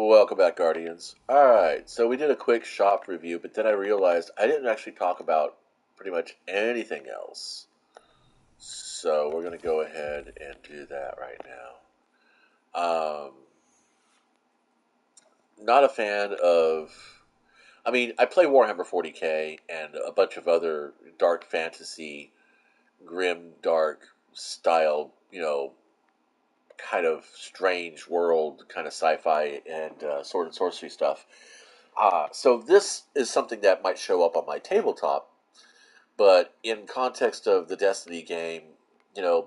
Welcome back, Guardians. Alright, so we did a quick shop review, but then I realized I didn't actually talk about pretty much anything else. So we're going to go ahead and do that right now. Not a fan of. I mean, I play Warhammer 40k and a bunch of other dark fantasy, grim, dark style, kind of strange world, kind of sci-fi and sword and sorcery stuff. So this is something that might show up on my tabletop, but in context of the Destiny game,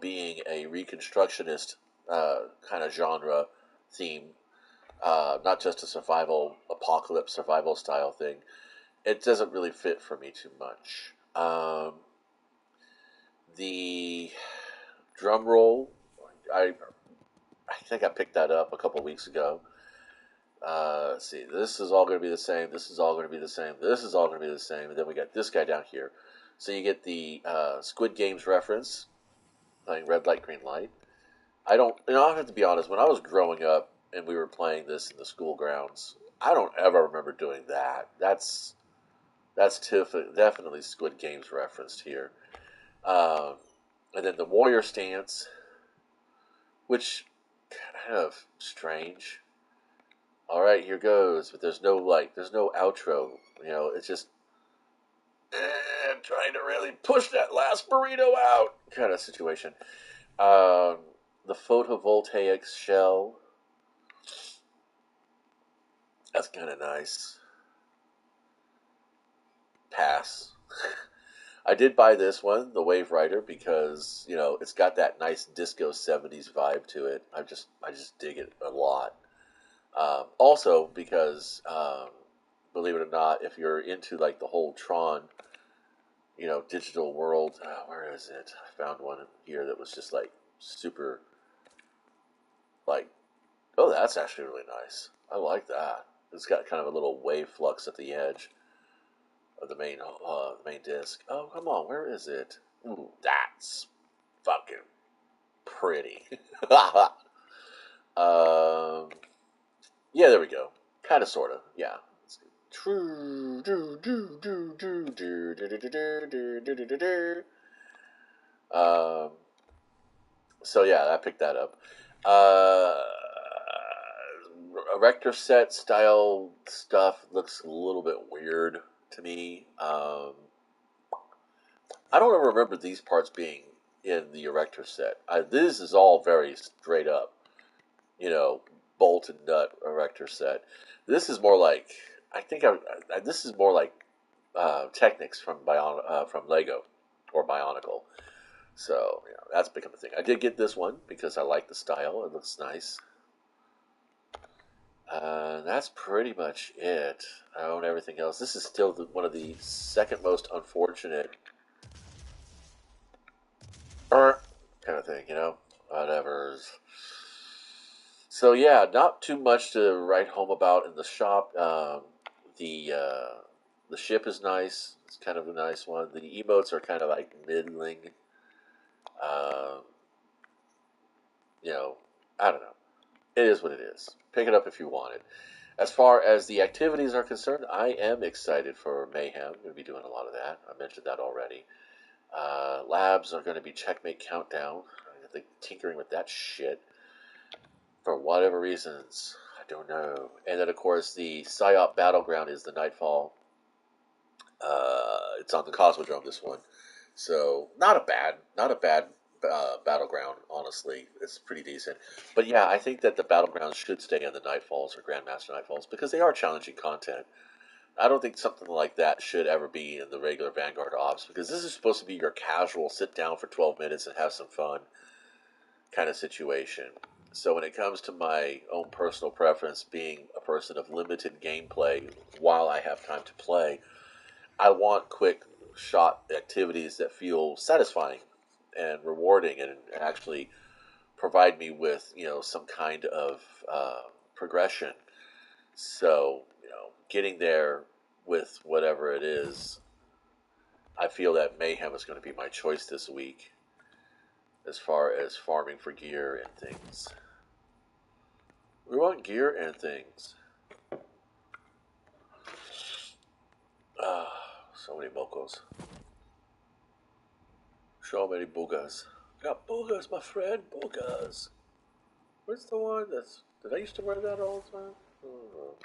being a reconstructionist kind of genre theme, not just a survival apocalypse survival style thing, it doesn't really fit for me too much. The drum roll, I I think I picked that up a couple weeks ago. Let's see. This is all going to be the same. This is all going to be the same. This is all going to be the same. And then we got this guy down here. So you get the Squid Games reference, playing red light, green light. I don't. I have to be honest. When I was growing up and we were playing this in the school grounds, I don't ever remember doing that. That's definitely Squid Games referenced here. Um, and then the warrior stance, which kind of strange. All right, here goes. But there's no outro. It's just trying to really push that last burrito out kind of situation. Um, the photovoltaic shell, that's kind of nice. Pass. I did buy this one, the Wave Rider, because it's got that nice disco '70s vibe to it. I just dig it a lot. Also, because believe it or not, if you're into like the whole Tron, digital world, where is it? I found one here that was just like super, like, oh, that's actually really nice. I like that. It's got kind of a little wave flux at the edge of the main disc. Oh, come on, where is it? Ooh, that's fucking pretty. um, yeah, there we go. Kind of, sort of. Yeah. True. Um, so yeah, I picked that up. Uh, Erector set style stuff looks a little bit weird to me. I don't ever remember these parts being in the Erector set. This is all very straight up, you know, bolt and nut Erector set. This is more like this is more like Technics from Lego or Bionicle. So that's become a thing. I did get this one because I like the style. It looks nice. That's pretty much it. I own everything else. This is still one of the second most unfortunate kind of thing, whatever. So yeah, not too much to write home about in the shop. The uh, the ship is nice. It's kind of a nice one. The emotes are kind of like middling. Um, you know, I don't know. It is what it is. Pick it up if you want it. As far as the activities are concerned, I am excited for Mayhem. I'm going to be doing a lot of that. I mentioned that already. Labs are going to be Checkmate Countdown. I think tinkering with that shit for whatever reasons. I don't know. And then, of course, the PsyOp Battleground is the Nightfall. It's on the Cosmodrome, this one. So, not a bad battleground, honestly. It's pretty decent. But yeah, I think that the battlegrounds should stay in the Nightfalls or Grandmaster Nightfalls because they are challenging content. I don't think something like that should ever be in the regular Vanguard Ops because this is supposed to be your casual sit down for 12 minutes and have some fun kind of situation. So when it comes to my own personal preference, being a person of limited gameplay while I have time to play, I want quick shot activities that feel satisfying and rewarding and actually provide me with some kind of progression. So getting there with whatever it is, I feel that Mayhem is going to be my choice this week as far as farming for gear and things. We want gear and things. So many mocos. So many boogas. Got boogas, my friend. Boogas. Where's the one that's... Did I used to wear that all the time? I don't know.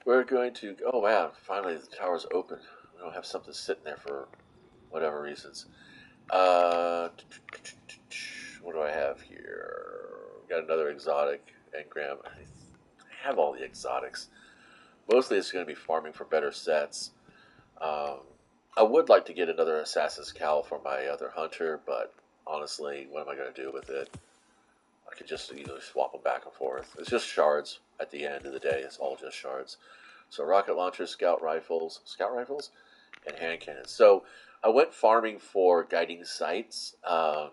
We're going to... Oh, man. Finally, the tower's open. We don't have something sitting there for whatever reasons. What do I have here? Got another exotic engram. I have all the exotics. Mostly it's going to be farming for better sets. Um, I would like to get another Assassin's Cowl for my other hunter, but honestly, what am I going to do with it? I could just easily swap them back and forth. It's just shards at the end of the day. It's all just shards. So rocket launchers, scout rifles, and hand cannons. So I went farming for guiding sights. Gut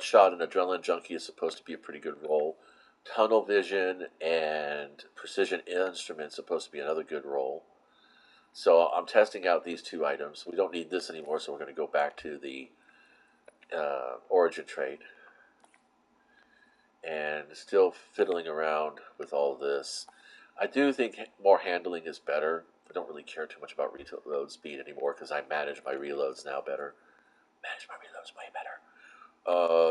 shot and adrenaline junkie is supposed to be a pretty good roll. Tunnel vision and precision instrument is supposed to be another good roll. So I'm testing out these two items. We don't need this anymore, so we're going to go back to the origin trait. And still fiddling around with all this. I do think more handling is better. I don't really care too much about reload speed anymore because I manage my reloads now better. Manage my reloads way better.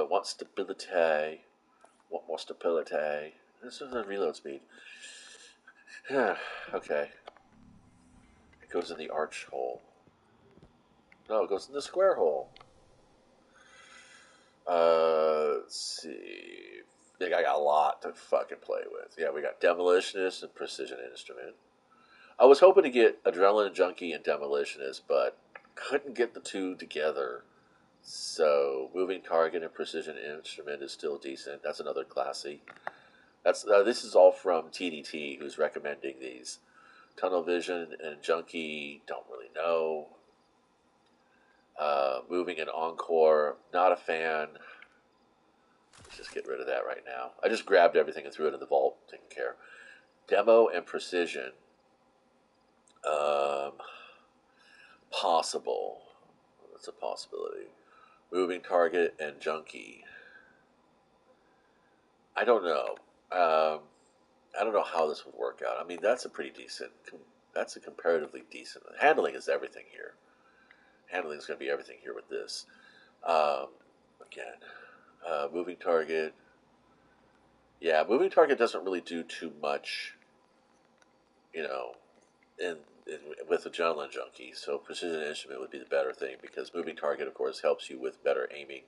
Want stability. Want more stability. This is the reload speed. Okay. It goes in the arch hole. No, it goes in the square hole. Let's see. I got a lot to fucking play with. Yeah, we got Demolitionist and Precision Instrument. I was hoping to get Adrenaline Junkie and Demolitionist, but couldn't get the two together. So, Moving Target and Precision Instrument is still decent. That's another classy. This is all from TDT, who's recommending these. Tunnel Vision and Junkie, don't really know. Moving and Encore, not a fan. Let's just get rid of that right now. I just grabbed everything and threw it in the vault, taking care. Demo and Precision. Possible. That's a possibility. Moving Target and Junkie. I don't know. I don't know how this would work out. I mean, that's a pretty decent... That's a comparatively decent... Handling is everything here. Handling is going to be everything here with this. Again, Moving Target. Yeah, Moving Target doesn't really do too much, you know, with Adrenaline Junkie. So Precision Instrument would be the better thing because Moving Target, of course, helps you with better aiming.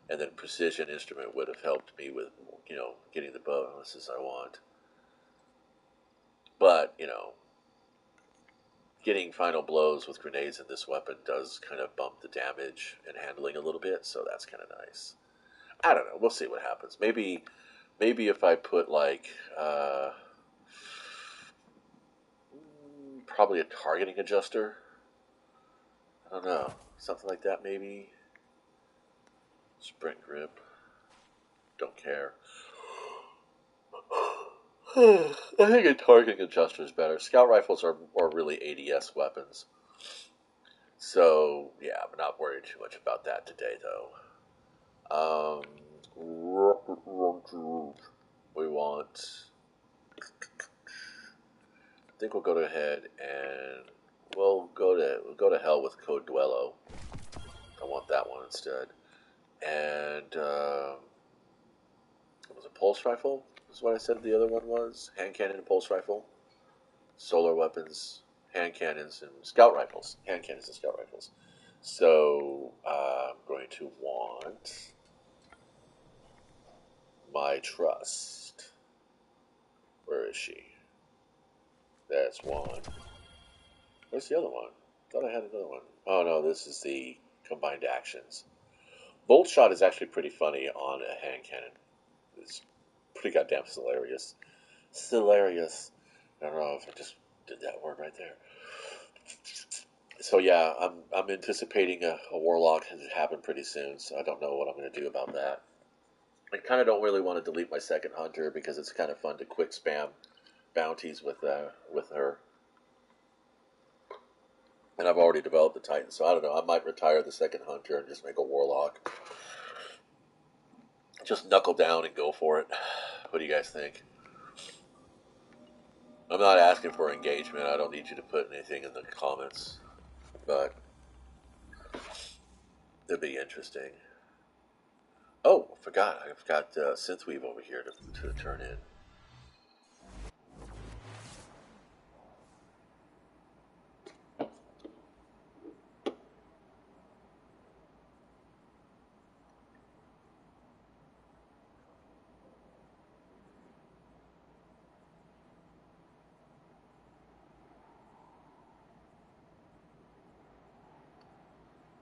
And then Precision Instrument would have helped me with, getting the bonuses I want. But, getting final blows with grenades in this weapon does kind of bump the damage and handling a little bit, so that's kind of nice. I don't know. We'll see what happens. Maybe if I put probably a targeting adjuster. I don't know. Something like that maybe. Sprint grip. Don't care. I think a targeting adjuster is better. Scout rifles are really ADS weapons. So, yeah, I'm not worried too much about that today, though. We want... I think we'll go ahead and we'll go to hell with Code Duello. I want that one instead. And it was a pulse rifle. Is what I said the other one was. Hand cannon and pulse rifle. Solar weapons, hand cannons, and scout rifles. Hand cannons and scout rifles. So I'm going to want my trust. Where is she? That's one. Where's the other one? I thought I had another one. Oh no, this is the combined actions. Bolt shot is actually pretty funny on a hand cannon. It's pretty goddamn hilarious. Hilarious. I don't know if I just did that word right there. So yeah, I'm anticipating a warlock to happen pretty soon. So I don't know what I'm going to do about that. I kind of don't really want to delete my second hunter because it's kind of fun to quick spam bounties with her. And I've already developed the Titan, so I don't know. I might retire the second hunter and just make a warlock. Just knuckle down and go for it. What do you guys think? I'm not asking for engagement. I don't need you to put anything in the comments, but it'd be interesting. Oh, I forgot. I've got Synthweave over here to turn in.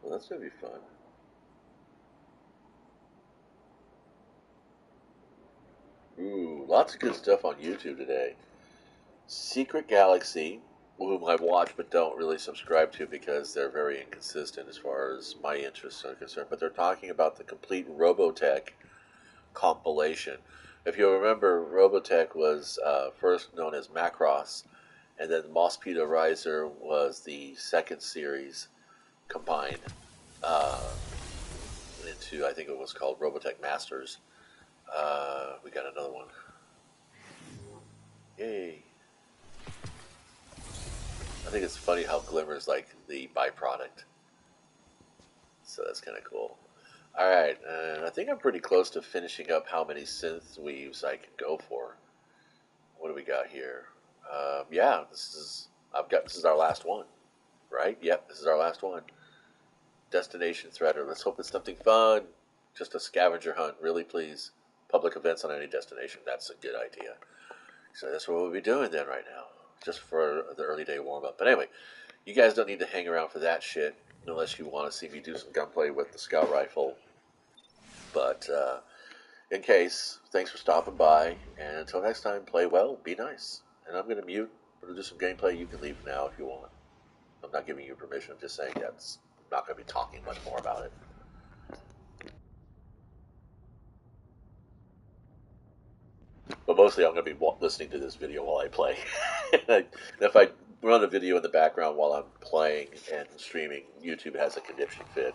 Well, that's gonna be fun. Ooh, lots of good stuff on YouTube today. Secret Galaxy, whom I watch but don't really subscribe to because they're very inconsistent as far as my interests are concerned. But they're talking about the complete Robotech compilation. If you remember, Robotech was first known as Macross, and then Mosquito Riser was the second series combined into, I think it was called Robotech Masters. We got another one. Yay. I think it's funny how Glimmer's like the byproduct. So that's kind of cool. Alright, and I think I'm pretty close to finishing up how many synth weaves I can go for. What do we got here? Yeah, this is our last one, right? Yep, this is our last one. Destination Threader. Let's hope it's something fun. Just a scavenger hunt, really, please. Public events on any destination. That's a good idea. So that's what we'll be doing then right now, just for the early day warm up. But anyway, you guys don't need to hang around for that shit unless you want to see me do some gunplay with the scout rifle. But in case, thanks for stopping by, and until next time, play well, be nice. And I'm going to mute, we'll do some gameplay. You can leave now if you want. I'm not giving you permission, I'm just saying that's not going to be talking much more about it. But mostly I'm going to be listening to this video while I play. And if I run a video in the background while I'm playing and streaming, YouTube has a condition fit.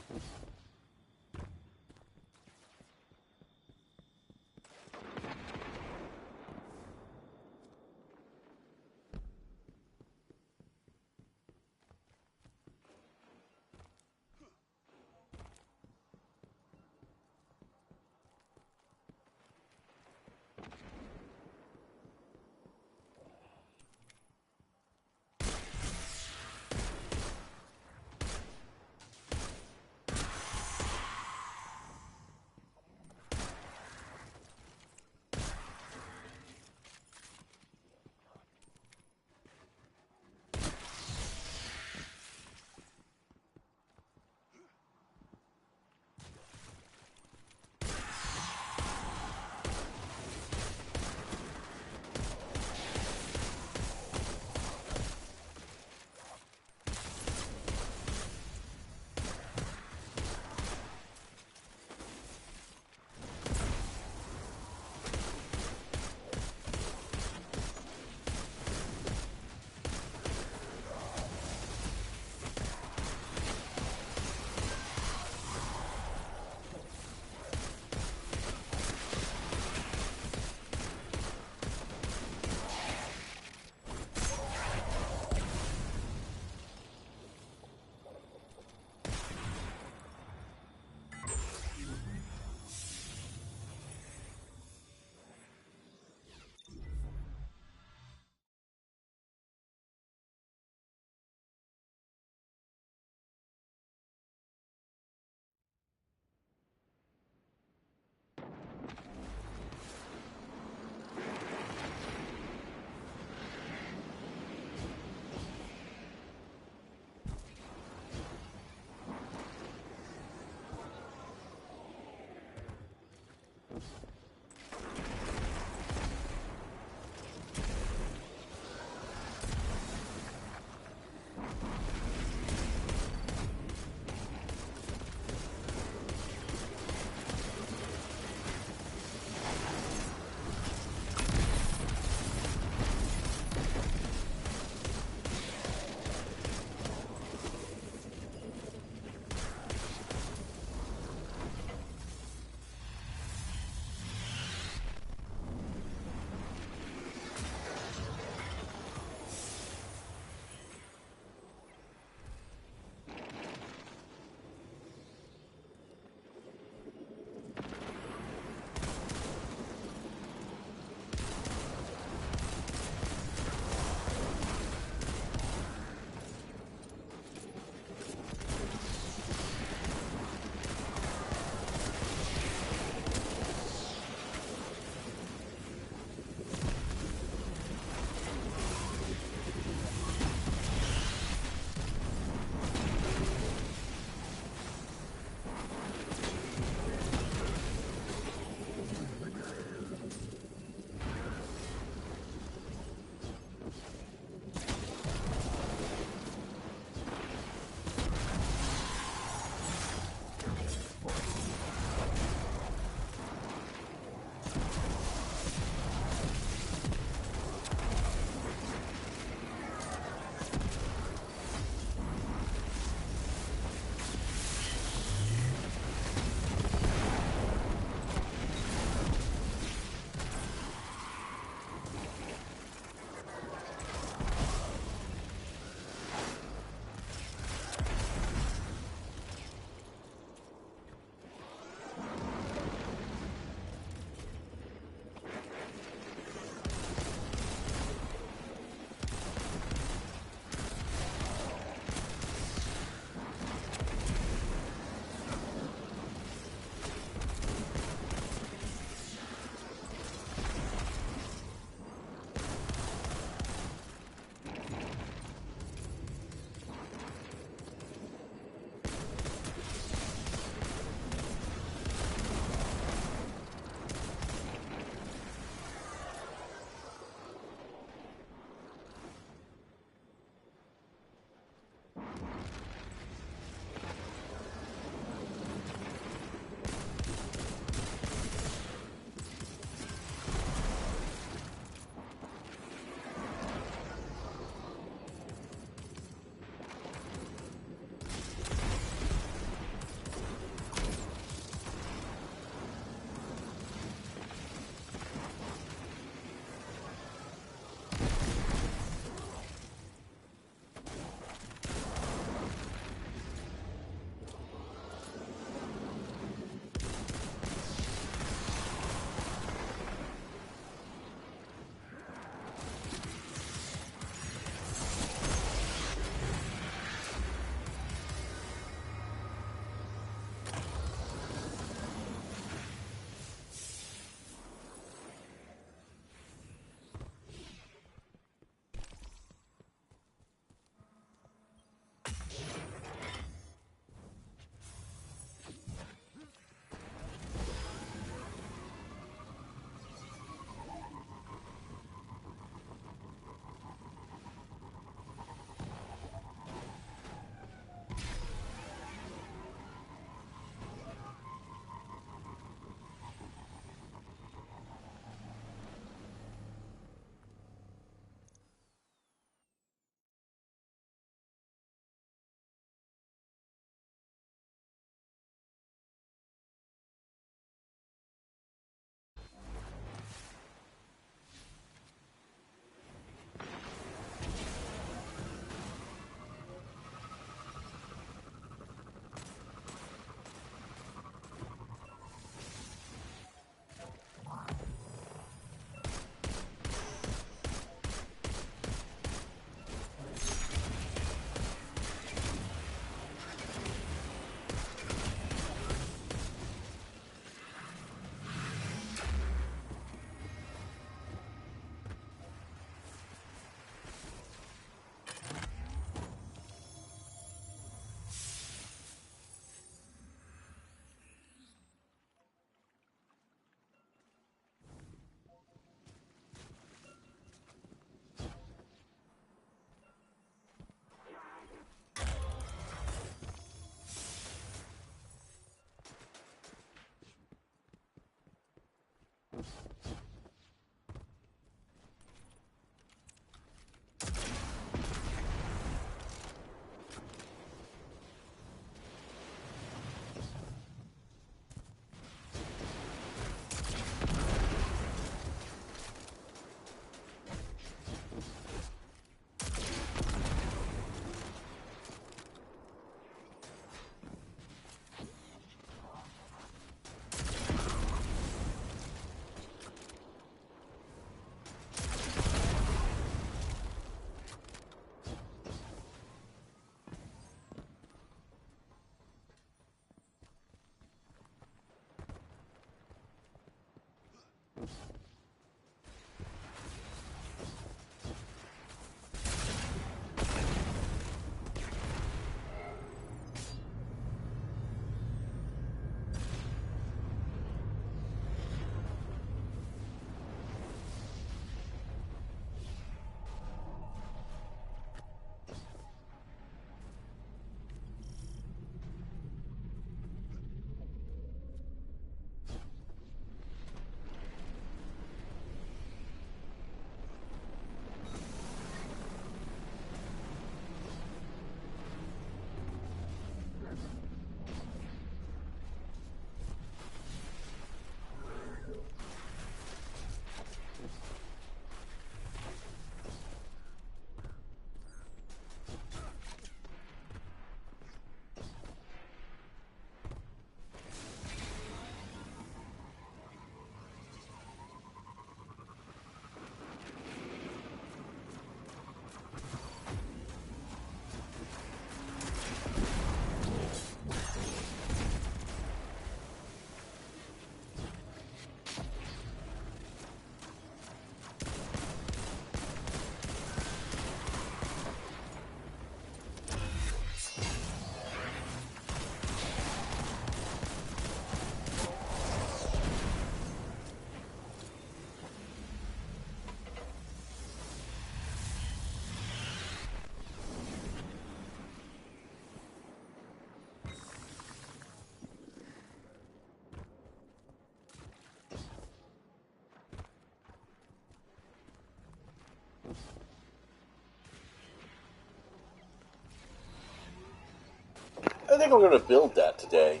I think I'm going to build that today.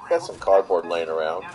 Got some cardboard laying around.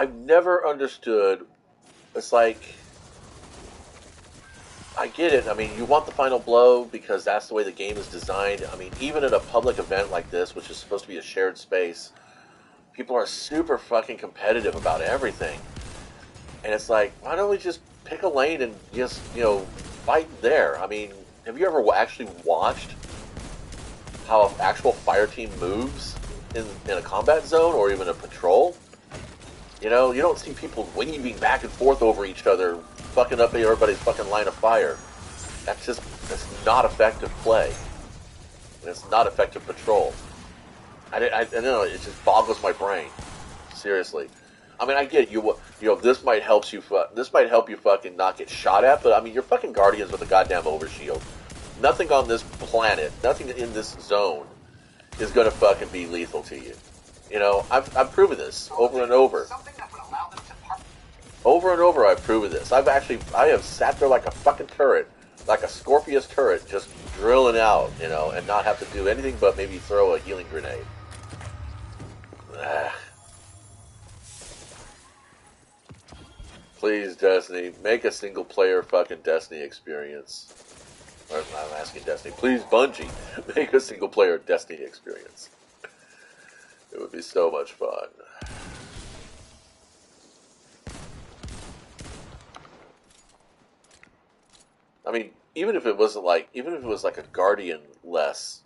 I've never understood. It's like, I get it. I mean, you want the final blow because that's the way the game is designed. I mean, even at a public event like this, which is supposed to be a shared space, people are super fucking competitive about everything. And it's like, why don't we just pick a lane and just, fight there? I mean, have you ever actually watched how an actual fire team moves in a combat zone or even a patrol? You don't see people weaving back and forth over each other, fucking up everybody's fucking line of fire. That's not effective play. And it's not effective patrol. I don't know, it just boggles my brain. Seriously. I mean, I get you. This might help you. This might help you fucking not get shot at. But I mean, you're fucking Guardians with a goddamn overshield. Nothing on this planet, nothing in this zone, is gonna fucking be lethal to you. I've proven this over and over. Over and over, I've proven this. I have sat there like a fucking turret, like a Scorpius turret, just drilling out, and not have to do anything but maybe throw a healing grenade. Please, Destiny, make a single-player fucking Destiny experience. Or, I'm asking Destiny. Please, Bungie, make a single-player Destiny experience. It would be so much fun. I mean, even if it was like a Guardian-less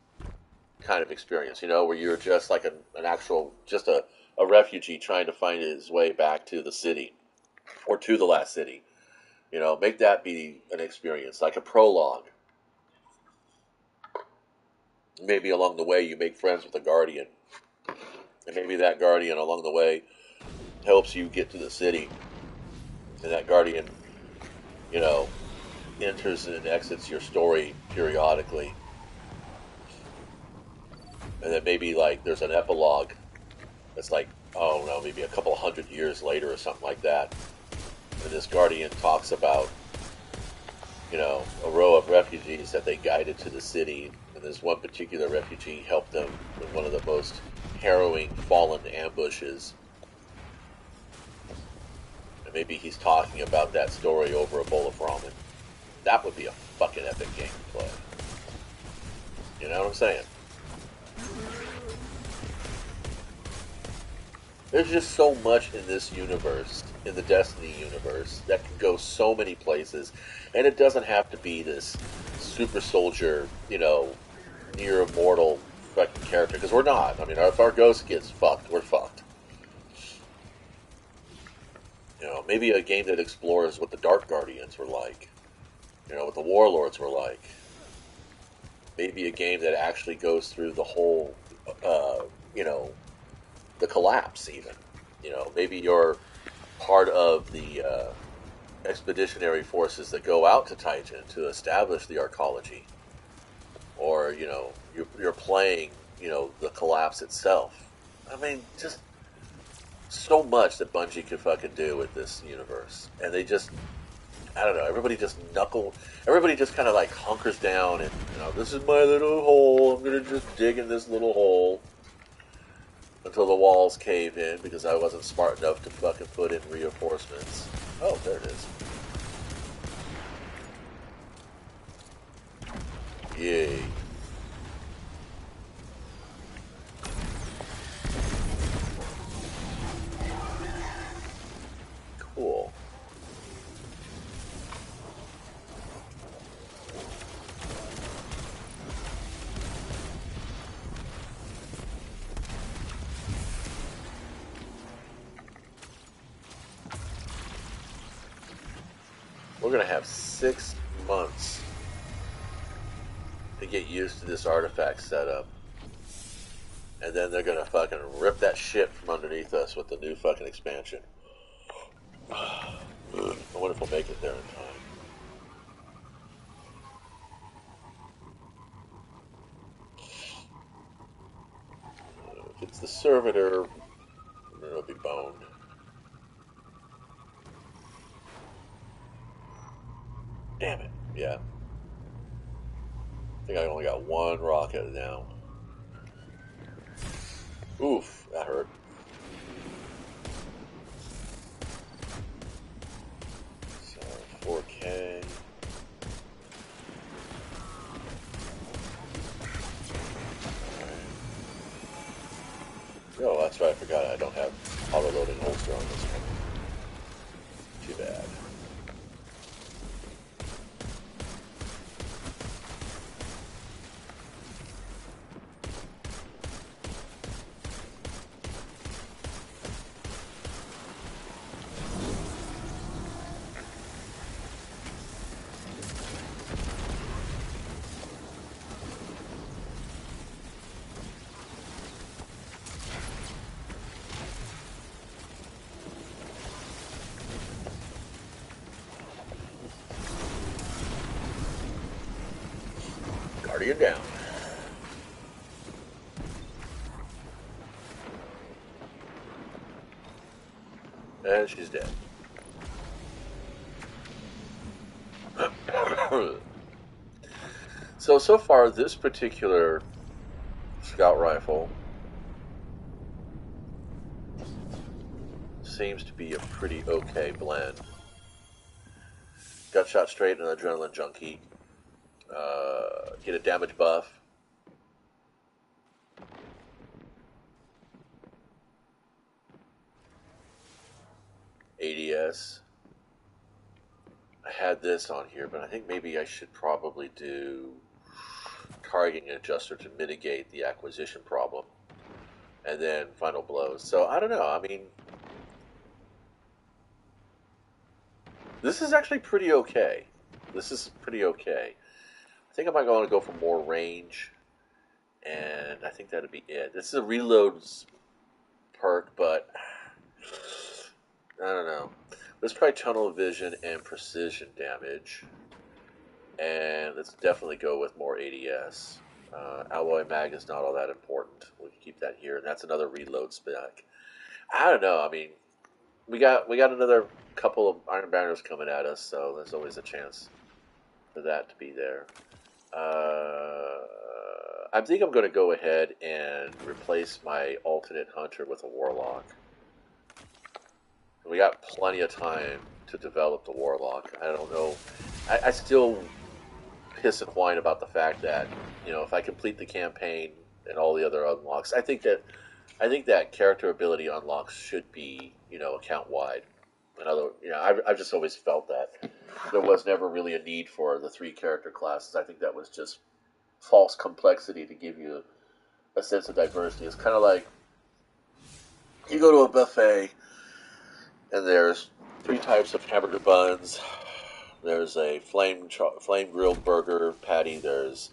kind of experience, where you're just like an actual, just a refugee trying to find his way back to the city. Or to the last city. Make that be an experience, like a prologue. Maybe along the way you make friends with a Guardian. And maybe that Guardian along the way helps you get to the city. And that Guardian, enters and exits your story periodically. And then maybe, like, there's an epilogue that's like, oh no, maybe a couple 100 years later or something like that. And this Guardian talks about, a row of refugees that they guided to the city, and this one particular refugee helped them in one of the most harrowing fallen ambushes. And maybe he's talking about that story over a bowl of ramen. That would be a fucking epic game to play. You know what I'm saying? There's just so much in this universe, in the Destiny universe, that can go so many places, and it doesn't have to be this super soldier, near immortal fucking character, because we're not. I mean, if our ghost gets fucked, we're fucked. Maybe a game that explores what the Dark Guardians were like, what the Warlords were like. Maybe a game that actually goes through the whole, the collapse even. Maybe you're part of the expeditionary forces that go out to Titan to establish the arcology. Or, you're playing, the collapse itself. I mean, just so much that Bungie could fucking do with this universe. And they just, I don't know, everybody just kind of like hunkers down and, this is my little hole, I'm gonna just dig in this little hole until the walls cave in because I wasn't smart enough to fucking put in reinforcements. Oh, there it is. Yay. Cool. We're going to have 6 months to get used to this artifact setup. And then they're going to fucking rip that shit from underneath us with the new fucking expansion. I wonder if we'll make it there in time. If it's the servitor, it'll be boned. Damn it. Yeah. I think I only got one rocket now. Oof, that hurt. you down. And she's dead. So far, this particular scout rifle seems to be a pretty okay blend. Gut shot straight and an adrenaline junkie. Get a damage buff. ADS. I had this on here, but I think maybe I should probably do targeting adjuster to mitigate the acquisition problem. And then final blows. So I don't know. I mean, this is actually pretty okay. This is pretty okay. I think I might want to go for more range, and I think that'd be it. This is a reloads perk, but I don't know. Let's try tunnel vision and precision damage, and let's definitely go with more ADS. Alloy mag is not all that important. We can keep that here, and that's another reload spec. I don't know. I mean, we got another couple of Iron Banners coming at us, so there's always a chance for that to be there. I think I'm going to go ahead and replace my alternate hunter with a warlock. We got plenty of time to develop the warlock. I don't know. I still piss and whine about the fact that, you know, if I complete the campaign and all the other unlocks, I think that character ability unlocks should be, you know, account wide. I've just always felt that there was never really a need for the 3 character classes. I think that was just false complexity to give you a sense of diversity. It's kind of like you go to a buffet and there's 3 types of hamburger buns. There's a flame grilled burger patty. There's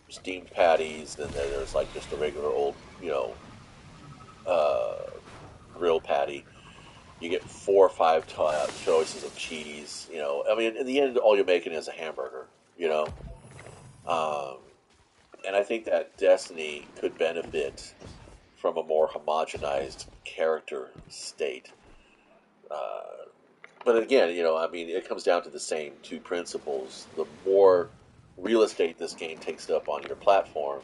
steamed patties, and then there's like just a regular old, you know, grilled patty. You get 4 or 5 choices of cheese. You know, I mean, in the end, all you're making is a hamburger. You know, and I think that Destiny could benefit from a more homogenized character state. But again, you know, I mean, it comes down to the same 2 principles. The more real estate this game takes up on your platform,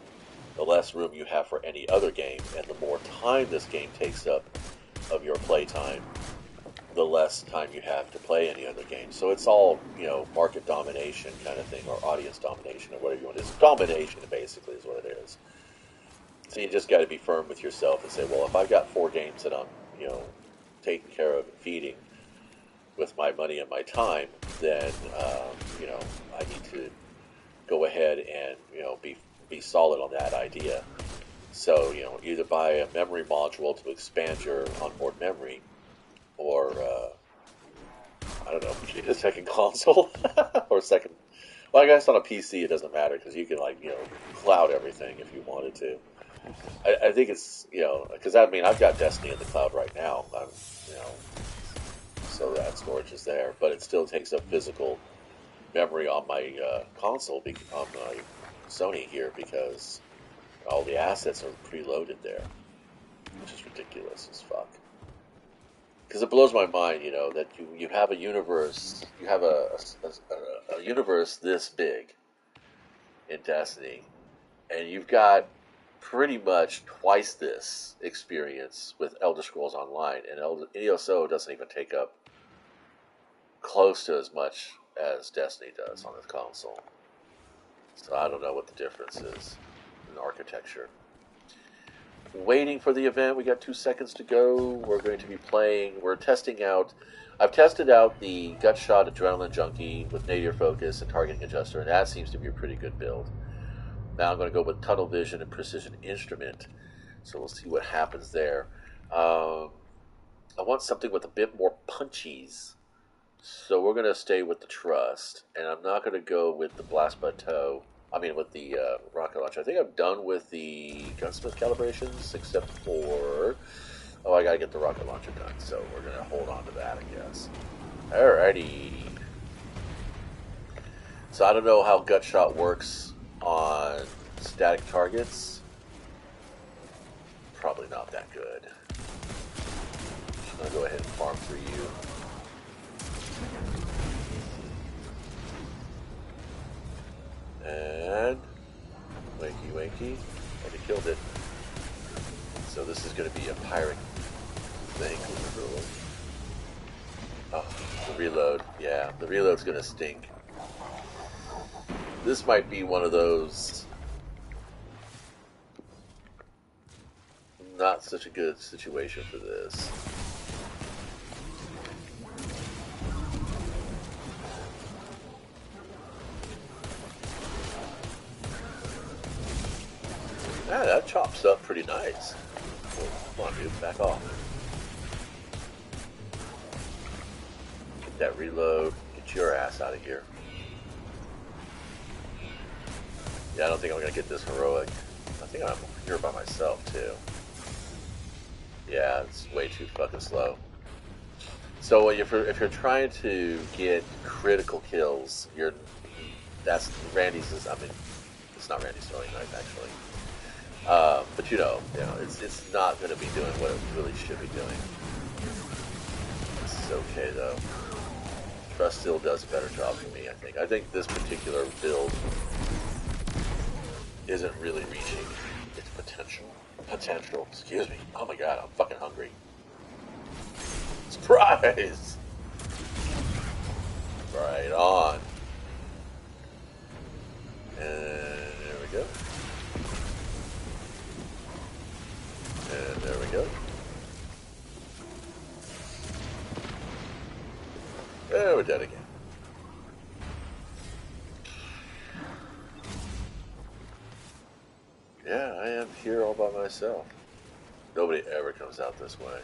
the less room you have for any other game, and the more time this game takes up of your playtime, the less time you have to play any other game. So it's all, you know, market domination kind of thing, or audience domination, or whatever you want. It's domination, basically, is what it is. So you just got to be firm with yourself and say, well, if I've got 4 games that I'm, you know, taking care of and feeding with my money and my time, then, you know, I need to go ahead and, you know, be solid on that idea. So, you know, either buy a memory module to expand your onboard memory, or, I don't know, get a second console, or second, well, I guess on a PC it doesn't matter, because you can, like, you know, cloud everything if you wanted to. I think it's, you know, because I mean, I've got Destiny in the cloud right now, you know, so that storage is there, but it still takes up physical memory on my console, on my Sony here, because all the assets are preloaded there, which is ridiculous as fuck. Because it blows my mind, you know, that you have a universe, you have a universe this big in Destiny, and you've got pretty much twice this experience with Elder Scrolls Online, and ESO doesn't even take up close to as much as Destiny does on this console. So I don't know what the difference is in architecture. Waiting for the event. We got 2 seconds to go. We're going to be playing. We're testing out. I've tested out the Gut Shot Adrenaline Junkie with Nadir Focus and Targeting Adjuster, and that seems to be a pretty good build. Now I'm going to go with Tunnel Vision and Precision Instrument. So we'll see what happens there. I want something with a bit more punchies. So we're going to stay with the Trust. And I'm not going to go with the Blast Bateau. I mean, with the rocket launcher. I think I'm done with the gunsmith calibrations, except for... Oh, I got to get the rocket launcher done. So we're going to hold on to that, I guess. Alrighty. So I don't know how Gut Shot works on static targets, probably not that good. Just gonna go ahead and farm for you. And wakey wakey, and it killed it. So this is going to be a pirate thing. Oh, the reload. Yeah, the reload's going to stink. This might be one of those not such a good situation for this. Yeah, that chops up pretty nice. Come on, dude, back off. Get that reload. Get your ass out of here. Yeah, I don't think I'm gonna get this heroic. I think I'm here by myself too. Yeah, it's way too fucking slow. So if you're trying to get critical kills, that's Randy's. I mean, it's not Randy's throwing knife actually. But you know, it's not going to be doing what it really should be doing. It's okay though. Trust still does a better job for me. I think this particular build isn't really reaching its potential. Excuse me. Oh my god, I'm fucking hungry. Surprise! Right on. And there we go. And there we go. And we're dead again. Yeah, I am here all by myself. Nobody ever comes out this way.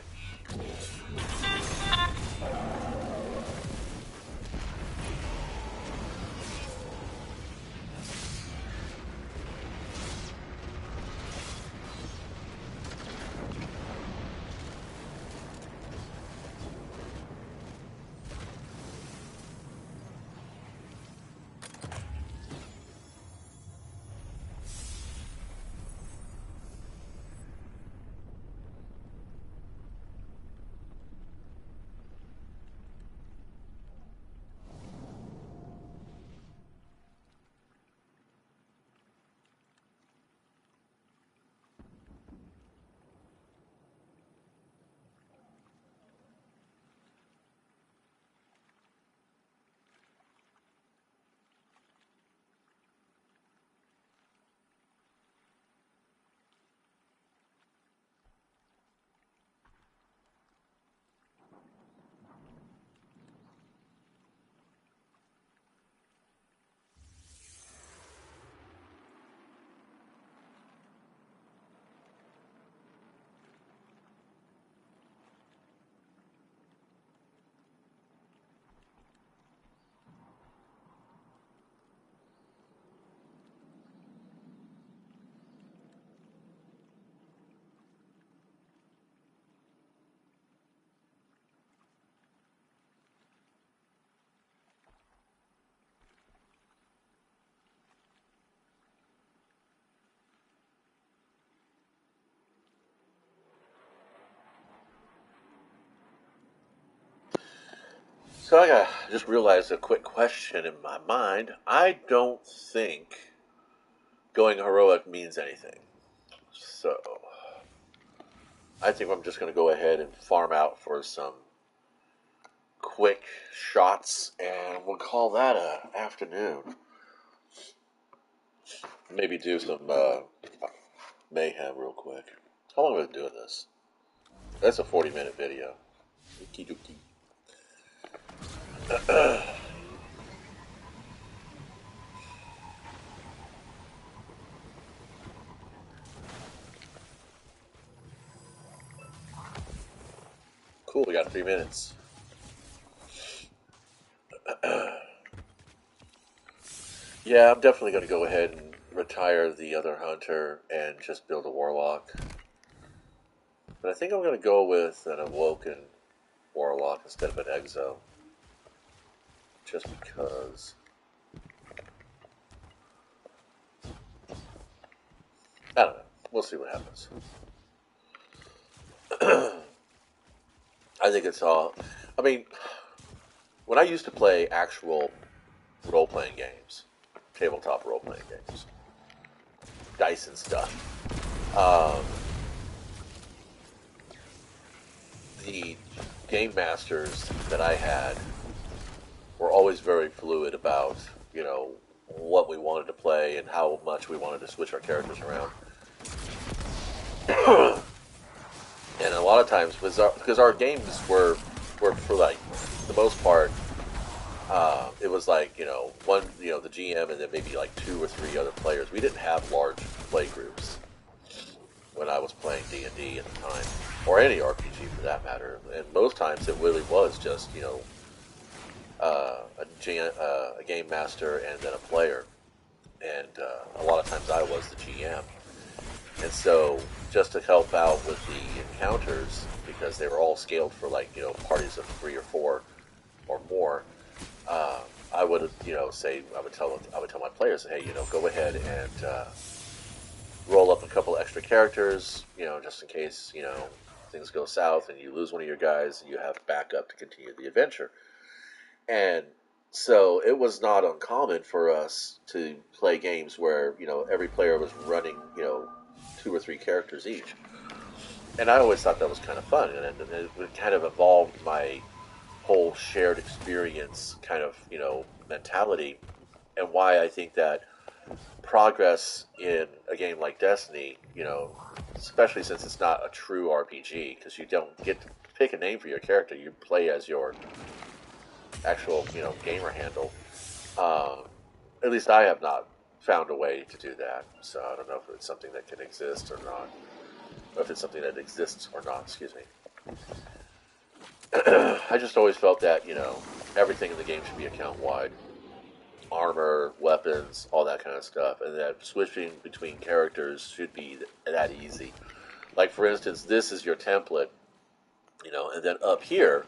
So I just realized a quick question in my mind. I don't think going heroic means anything. So I think I'm just going to go ahead and farm out for some quick shots, and we'll call that a afternoon. Maybe do some mayhem real quick. How long have I been doing this? That's a 40-minute video. Okie dokie. Cool, we got 3 minutes. Yeah, I'm definitely going to go ahead and retire the other hunter and just build a warlock. But I think I'm going to go with an awoken warlock instead of an exo. Just because. I don't know. We'll see what happens. I think it's all. I mean, when I used to play actual role playing games, tabletop role playing games, dice and stuff, um, the game masters that I had were always very fluid about, what we wanted to play and how much we wanted to switch our characters around. And a lot of times, because our games were for like the most part, it was like one the GM and then maybe like 2 or 3 other players. We didn't have large play groups when I was playing D&D at the time, or any RPG for that matter. And most times it really was just a game master and then a player, and a lot of times I was the GM. And so, just to help out with the encounters, because they were all scaled for like parties of 3 or 4 or more, I would say I would tell my players, hey, go ahead and roll up a couple extra characters, just in case things go south and you lose one of your guys, you have backup to continue the adventure. And so it was not uncommon for us to play games where every player was running 2 or 3 characters each, and I always thought that was kind of fun, and it kind of evolved my whole shared experience kind of mentality, and why I think that progress in a game like Destiny, especially since it's not a true RPG, because you don't get to pick a name for your character, you play as your actual gamer handle. At least I have not found a way to do that, so I don't know if it's something that can exist or not, or if it's something that exists or not. Excuse me. I just always felt that everything in the game should be account wide, armor, weapons, all that kind of stuff, and that switching between characters should be that easy. Like for instance, this is your template, and then up here,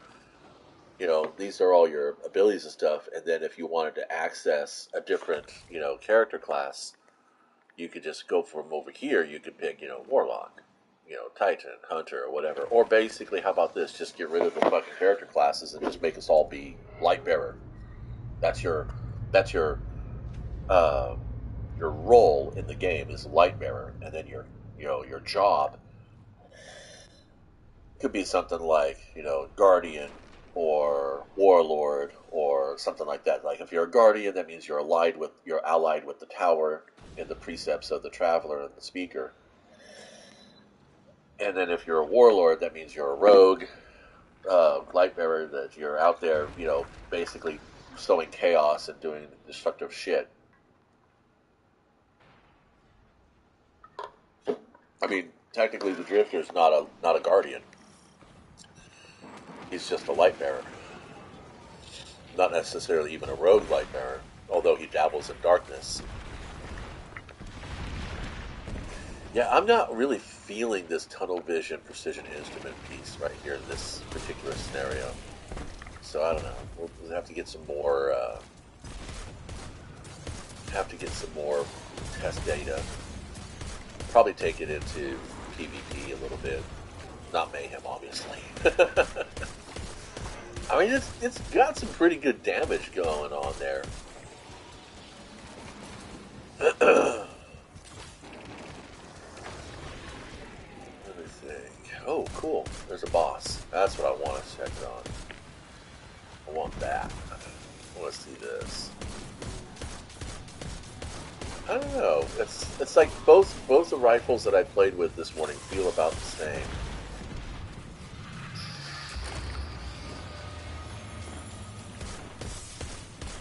these are all your abilities and stuff, and then if you wanted to access a different, character class, you could just go from over here, you could pick, Warlock, Titan, Hunter, or whatever. Or basically, how about this? Just get rid of the fucking character classes and just make us all be Lightbearer. That's your uh, your role in the game is Lightbearer, and then your job could be something like, Guardian or Warlord or something like that. Like if you're a Guardian, that means you're allied with the Tower and the precepts of the Traveler and the Speaker. And then if you're a Warlord, that means you're a rogue, Lightbearer, that you're out there, basically sowing chaos and doing destructive shit. I mean, technically the Drifter's not a Guardian. He's just a Lightbearer. Not necessarily even a rogue Lightbearer, although he dabbles in darkness. Yeah, I'm not really feeling this tunnel vision precision instrument piece right here in this particular scenario. So I don't know. We'll have to get some more. Test data. Probably take it into PvP a little bit. Not Mayhem, obviously. I mean, it's got some pretty good damage going on there. Let me think. Oh, cool. There's a boss. That's what I want to check it on. I want that. I want to see this. I don't know. It's like both the rifles that I played with this morning feel about the same.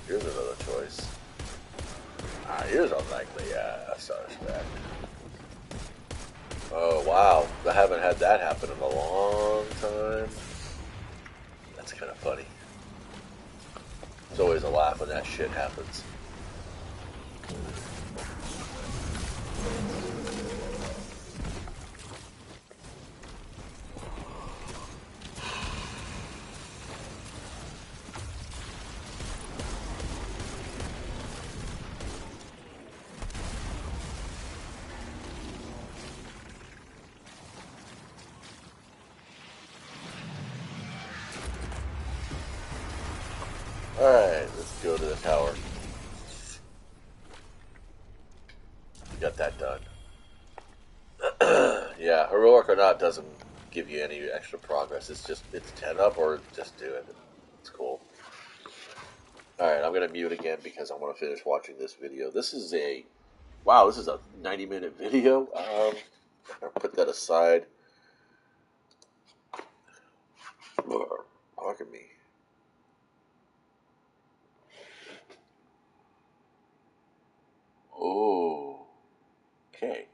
Here's another choice. Here's unlikely. Yeah, suspect. Oh wow, I haven't had that happen in a long time. That's kind of funny. It's always a laugh when that shit happens. Alright, let's go to the tower. We got that done. Yeah, heroic or not doesn't give you any extra progress. It's 10 up or just do it. It's cool. Alright, I'm gonna mute again because I want to finish watching this video. Wow, this is a 90-minute video. I'll put that aside. Pardon me. Oh, okay.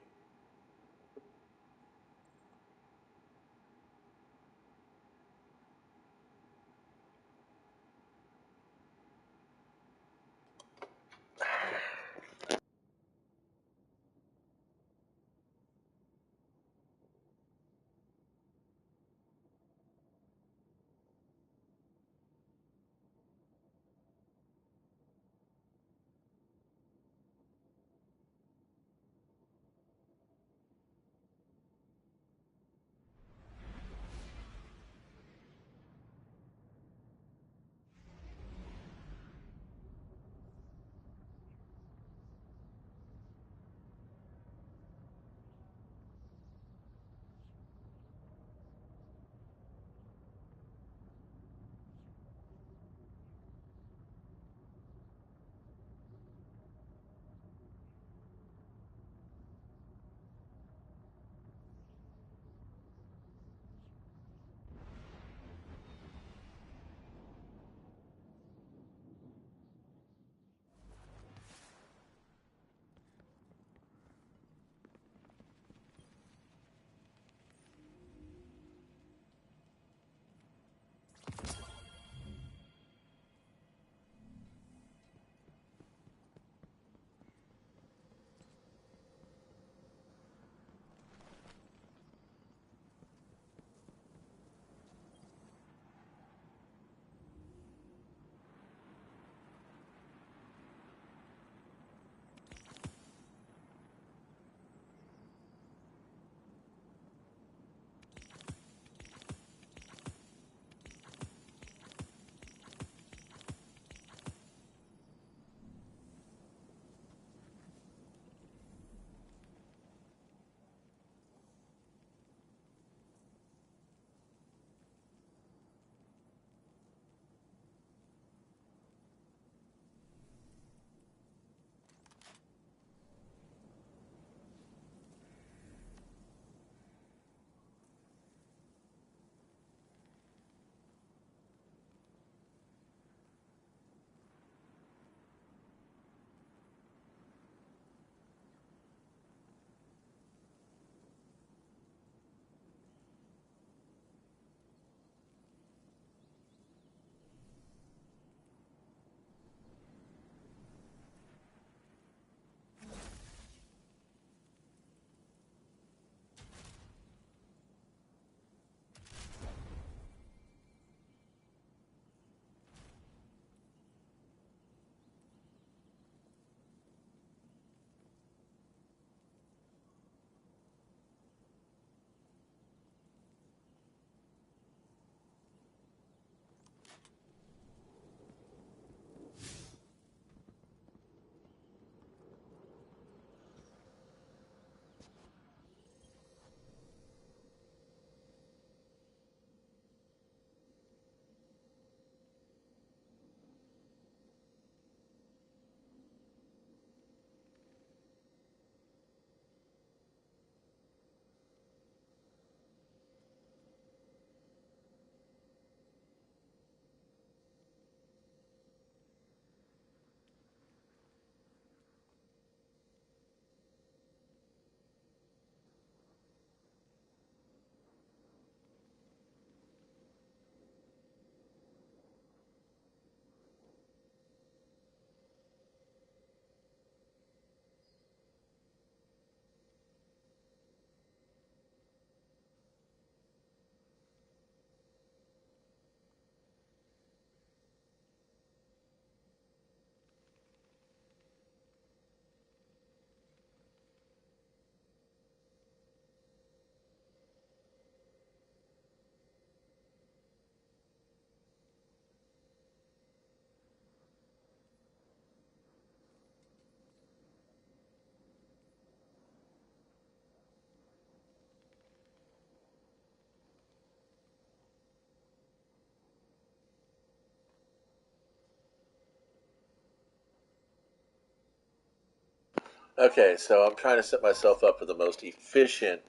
Okay, so I'm trying to set myself up for the most efficient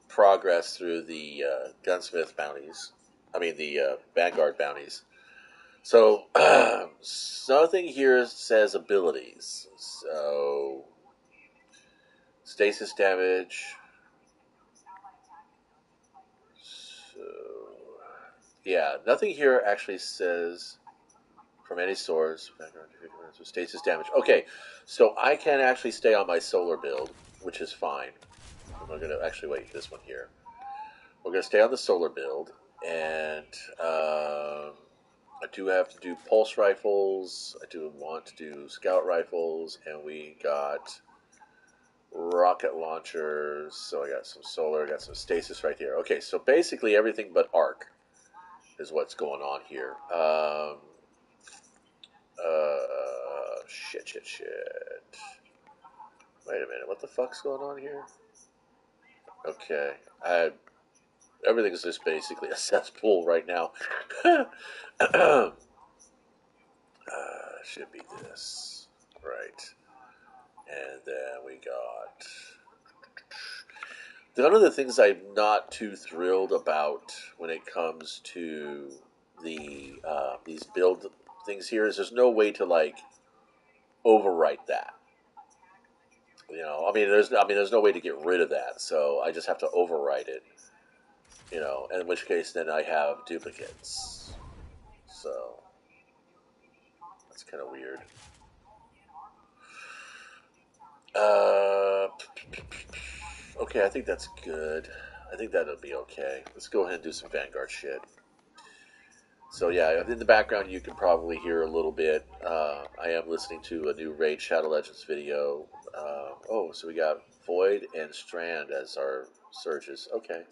progress through the gunsmith bounties. I mean the vanguard bounties. So something here says abilities. So stasis damage. So yeah, nothing here actually says from any source. Stasis damage. Okay, so I can actually stay on my solar build, which is fine. We're going to actually wait this one here. We're going to stay on the solar build, and I do have to do pulse rifles. I do want to do scout rifles, and we got rocket launchers. So I got some solar, I got some stasis right here. Okay, so basically everything but arc is what's going on here. Shit. Wait a minute, what the fuck's going on here? Okay, I everything's just basically a cesspool right now. Should be this, right? And then we got one of the things I'm not too thrilled about when it comes to these build things here is there's no way to like overwrite that. There's no way to get rid of that, so I just have to overwrite it. In which case then I have duplicates. So that's kind of weird. Uh, okay, I think that's good. I think that'll be okay. Let's go ahead and do some Vanguard shit. So yeah, in the background you can probably hear a little bit. I am listening to a new Raid Shadow Legends video. So we got Void and Strand as our surges. Okay.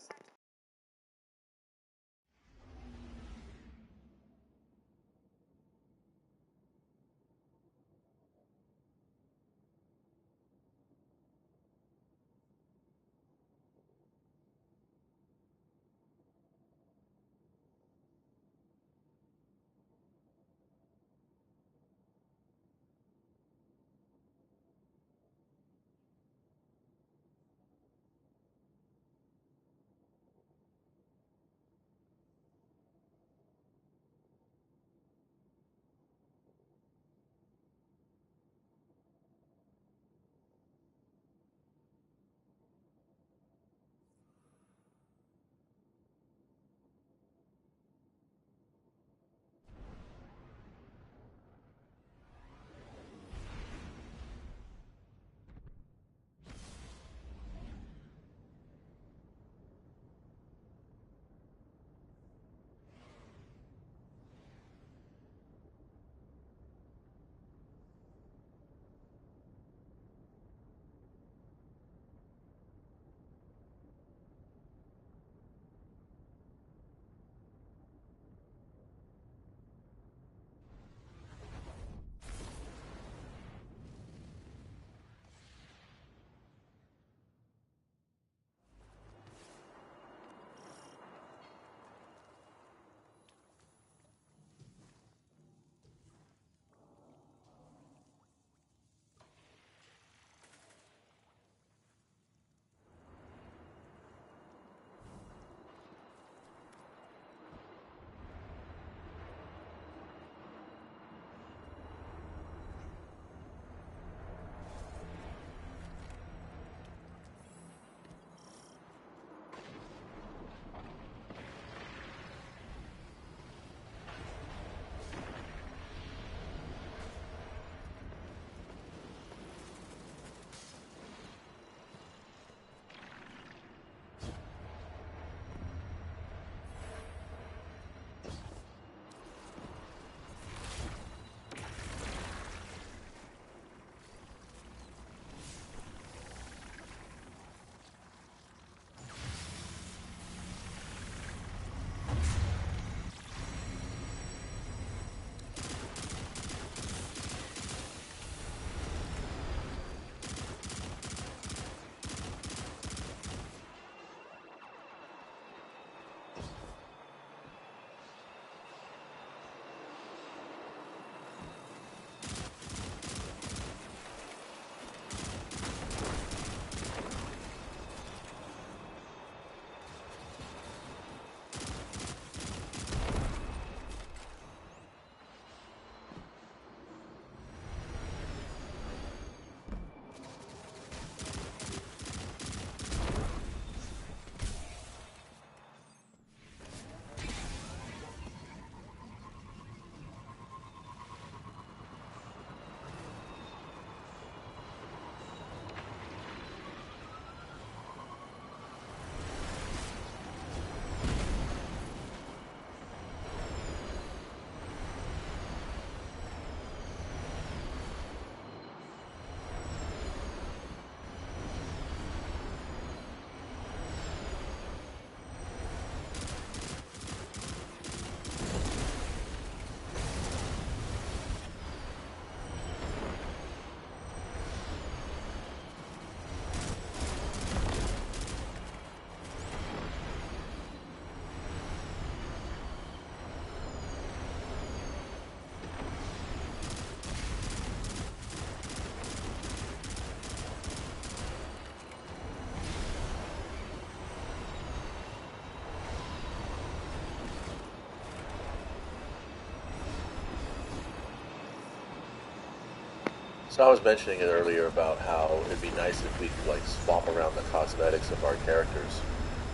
So I was mentioning it earlier about how it'd be nice if we could like swap around the cosmetics of our characters,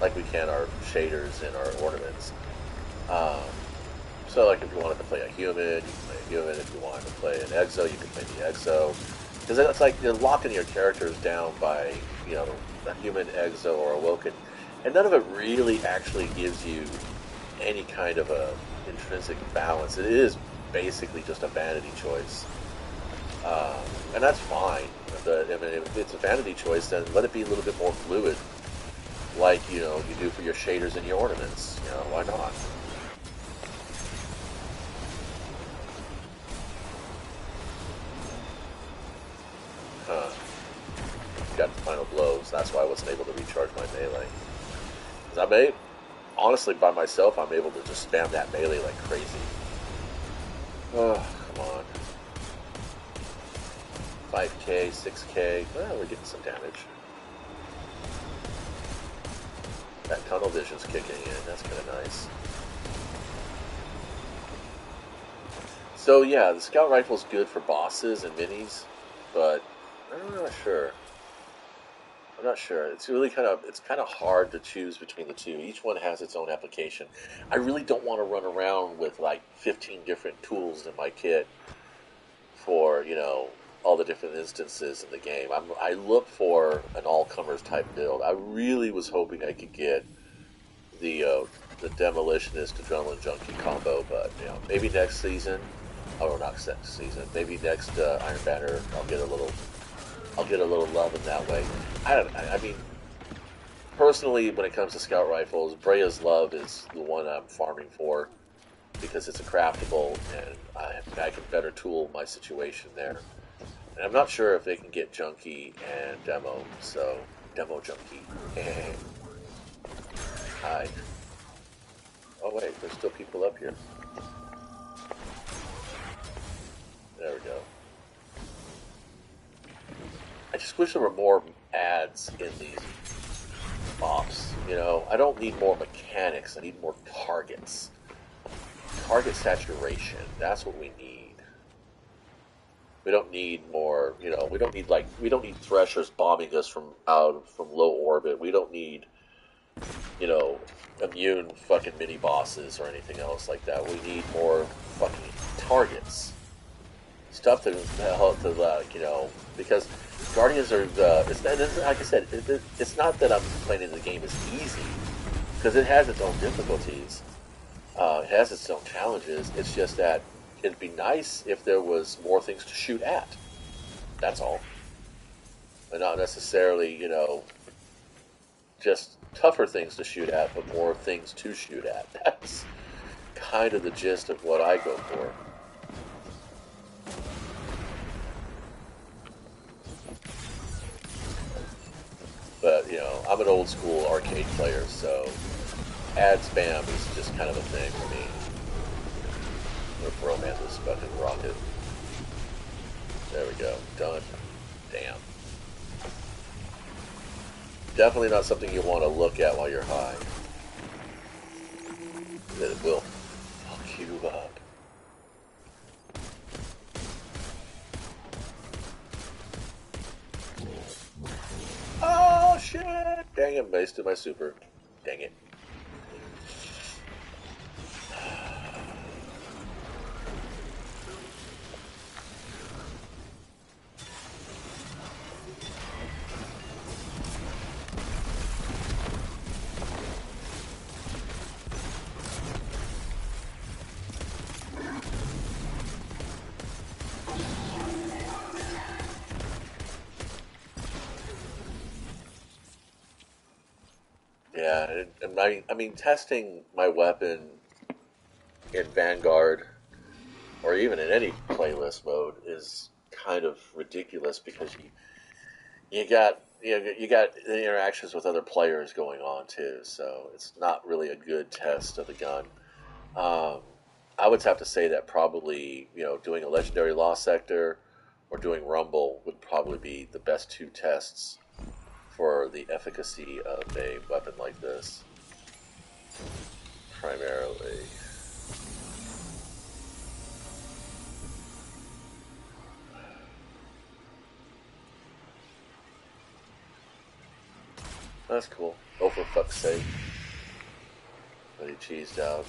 like we can our shaders and our ornaments. Um, so like if you wanted to play a human, you can play a human. If you wanted to play an exo, you can play the exo. Because it's like you're locking your characters down by a human, exo, or awoken, and none of it really actually gives you any kind of a intrinsic balance. It is basically just a vanity choice. And that's fine. But, I mean, if it's a vanity choice, then let it be a little bit more fluid, like you do for your shaders and your ornaments. Why not? Huh. Got the final blows. That's why I wasn't able to recharge my melee. 'Cause honestly, by myself, I'm able to just spam that melee like crazy. Oh, come on. 5k, 6k. Well, we're getting some damage. That tunnel vision's kicking in. That's kind of nice. So yeah, the scout rifle's good for bosses and minis, but I'm not sure. I'm not sure. It's kind of hard to choose between the two. Each one has its own application. I really don't want to run around with like 15 different tools in my kit for all the different instances in the game. I look for an all comers type build. I really was hoping I could get the uh, the demolitionist adrenaline junkie combo, but maybe next season. Oh, not next season. Maybe next Iron Banner, I'll get a little love in that way. I don't. I mean, personally, when it comes to scout rifles, Brea's Love is the one I'm farming for because it's a craftable and I can better tool my situation there. And I'm not sure if they can get Junkie and Demo, so Demo Junkie. Hi. Oh wait, there's still people up here. There we go. I just wish there were more ads in these ops. I don't need more mechanics. I need more targets. Target saturation. That's what we need. We don't need more. We don't need threshers bombing us from low orbit. We don't need you know immune fucking mini bosses or anything else like that. We need more fucking targets. Stuff to help to because Guardians are like I said, it's not that I'm complaining the game is easy because it has its own difficulties. It has its own challenges. It's just that it'd be nice if there was more things to shoot at. That's all, and not necessarily just tougher things to shoot at, but more things to shoot at. That's kind of the gist of what I go for. But I'm an old school arcade player, so ad spam is just kind of a thing for me. I'm gonna throw man this fucking rocket. There we go. Done. Damn. Definitely not something you want to look at while you're high. It will fuck you up. Oh shit! Dang it, wasted my super. Dang it. Yeah, and I mean, testing my weapon in Vanguard or even in any playlist mode is kind of ridiculous because you got interactions with other players going on too, so it's not really a good test of the gun. Um, I would have to say that probably doing a legendary lost sector or doing Rumble would probably be the best two tests for the efficacy of a weapon like this, primarily. That's cool. Oh, for fuck's sake. But he cheesed out.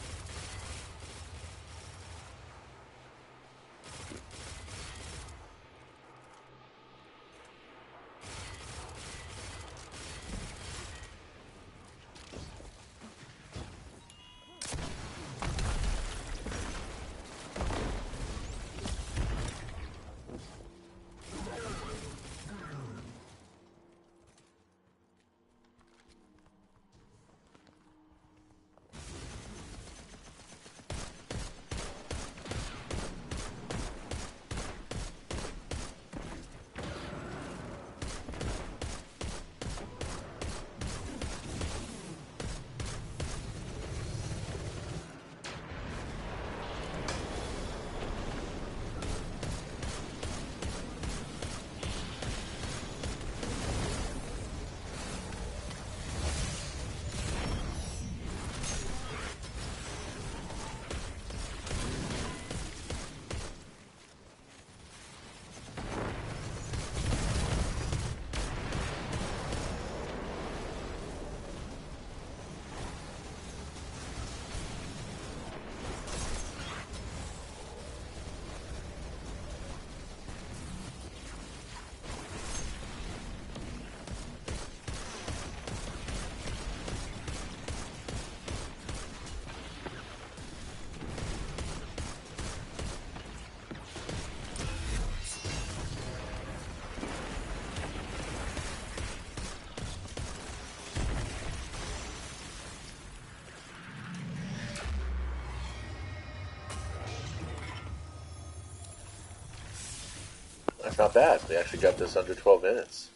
That's not bad. They actually got this under 12 minutes.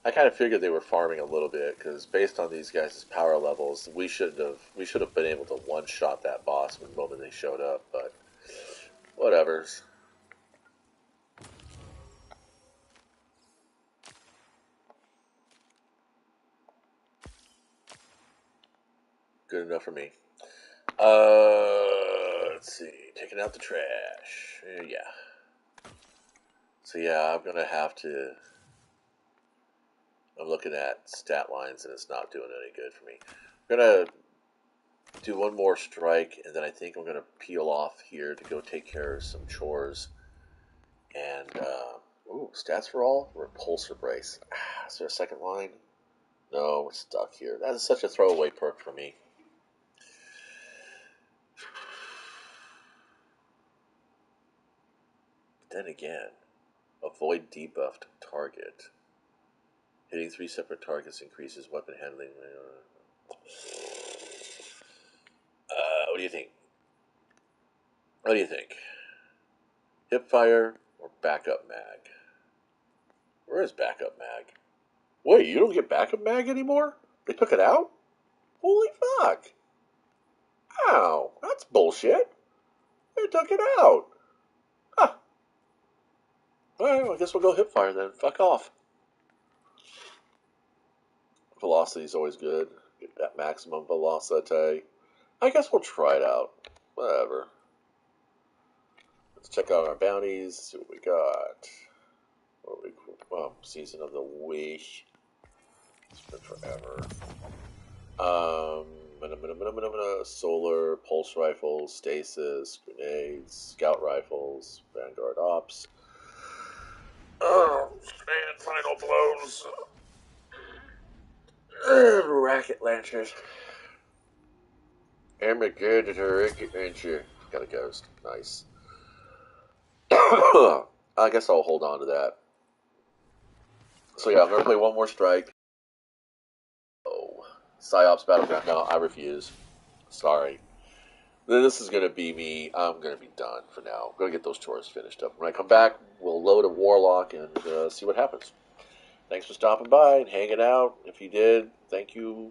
I kind of figured they were farming a little bit because based on these guys' power levels, we should have been able to one shot that boss the moment they showed up. But whatever's. Good enough for me. Let's see. Taking out the trash. Yeah. So yeah, I'm gonna have to. I'm looking at stat lines and it's not doing any good for me. I'm gonna do one more strike and then I think I'm gonna peel off here to go take care of some chores. And ooh, stats for all repulsor brace. Is there a second line? No, we're stuck here. That is such a throwaway perk for me. Then again, avoid debuffed target. Hitting 3 separate targets increases weapon handling. What do you think? What do you think? Hipfire or backup mag? Where is backup mag? Wait, you don't get backup mag anymore? They took it out? Holy fuck! Ow, that's bullshit. They took it out. Huh. Alright, well, I guess we'll go hipfire then. Fuck off. Velocity is always good. Get that maximum velocity. I guess we'll try it out. Whatever. Let's check out our bounties. See what we got. Season of the Wish. It's been forever. Solar, pulse rifles, stasis, grenades, scout rifles, vanguard ops. Oh, man, final blows. Racket launchers. Armageddon racket launcher. Got a ghost. Nice. I guess I'll hold on to that. So yeah, I'm gonna play one more strike. Oh, Psyops Battleground. No, I refuse. Sorry. This is gonna be me. I'm gonna be done for now. I'm gonna get those chores finished up. When I come back, we'll load a Warlock and see what happens. Thanks for stopping by and hanging out. If you did, thank you.